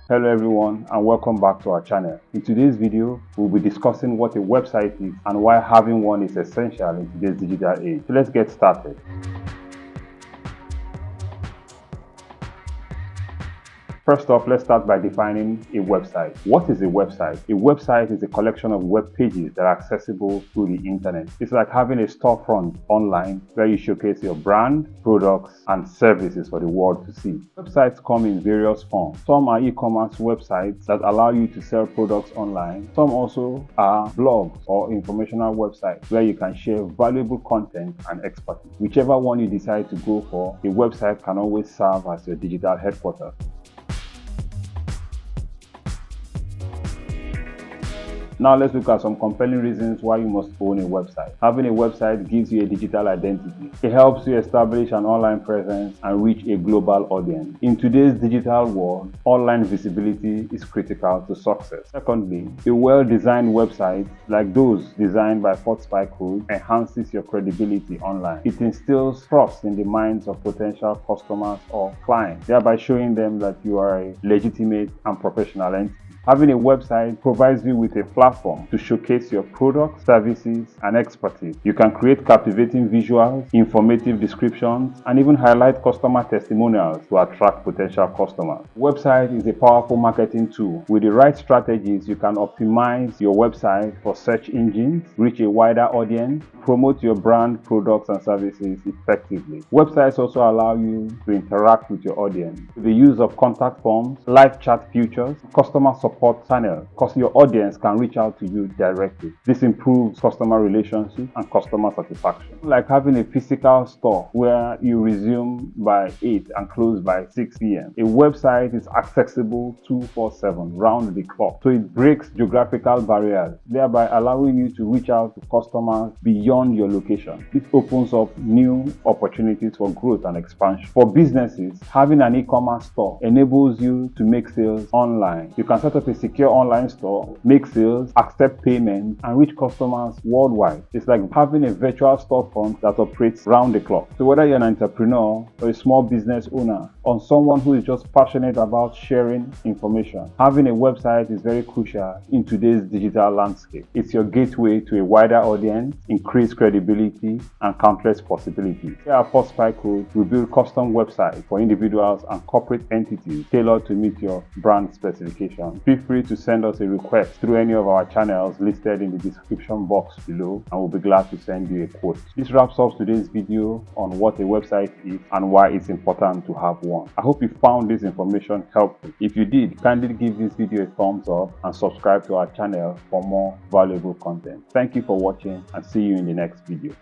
Hello everyone and welcome back to our channel. In today's video, we'll be discussing what a website is and why having one is essential in today's digital age. So let's get started. First off, let's start by defining a website. What is a website? A website is a collection of web pages that are accessible through the internet. It's like having a storefront online where you showcase your brand, products, and services for the world to see. Websites come in various forms. Some are e-commerce websites that allow you to sell products online. Some also are blogs or informational websites where you can share valuable content and expertise. Whichever one you decide to go for, a website can always serve as your digital headquarters. Now let's look at some compelling reasons why you must own a website. Having a website gives you a digital identity. It helps you establish an online presence and reach a global audience. In today's digital world, online visibility is critical to success. Secondly, a well-designed website, like those designed by Spike Code, enhances your credibility online. It instills trust in the minds of potential customers or clients, thereby showing them that you are a legitimate and professional entity. Having a website provides you with a platform to showcase your products, services, and expertise. You can create captivating visuals, informative descriptions, and even highlight customer testimonials to attract potential customers. Website is a powerful marketing tool. With the right strategies, you can optimize your website for search engines, reach a wider audience, promote your brand, products, and services effectively. Websites also allow you to interact with your audience with the use of contact forms, live chat features, customer support channels, because your audience can reach out to you directly. This improves customer relationships and customer satisfaction. Like having a physical store where you resume by 8 and close by 6 p.m. A website is accessible 24/7 round the clock. So it breaks geographical barriers, thereby allowing you to reach out to customers beyond your location. This opens up new opportunities for growth and expansion. For businesses, having an e-commerce store enables you to make sales online. You can set up a secure online store, make sales, accept payments, and reach customers worldwide. It's like having a virtual storefront that operates round the clock. So whether you're an entrepreneur or a small business owner, or someone who is just passionate about sharing information, having a website is very crucial in today's digital landscape. It's your gateway to a wider audience, increased credibility, and countless possibilities. Here at Spike Code, we build custom websites for individuals and corporate entities tailored to meet your brand specifications. Feel free to send us a request through any of our channels listed in the description box below, and we'll be glad to send you a quote. This wraps up today's video on what a website is and why it's important to have one. I hope you found this information helpful. If you did, kindly give this video a thumbs up and subscribe to our channel for more valuable content. Thank you for watching and see you in the next video.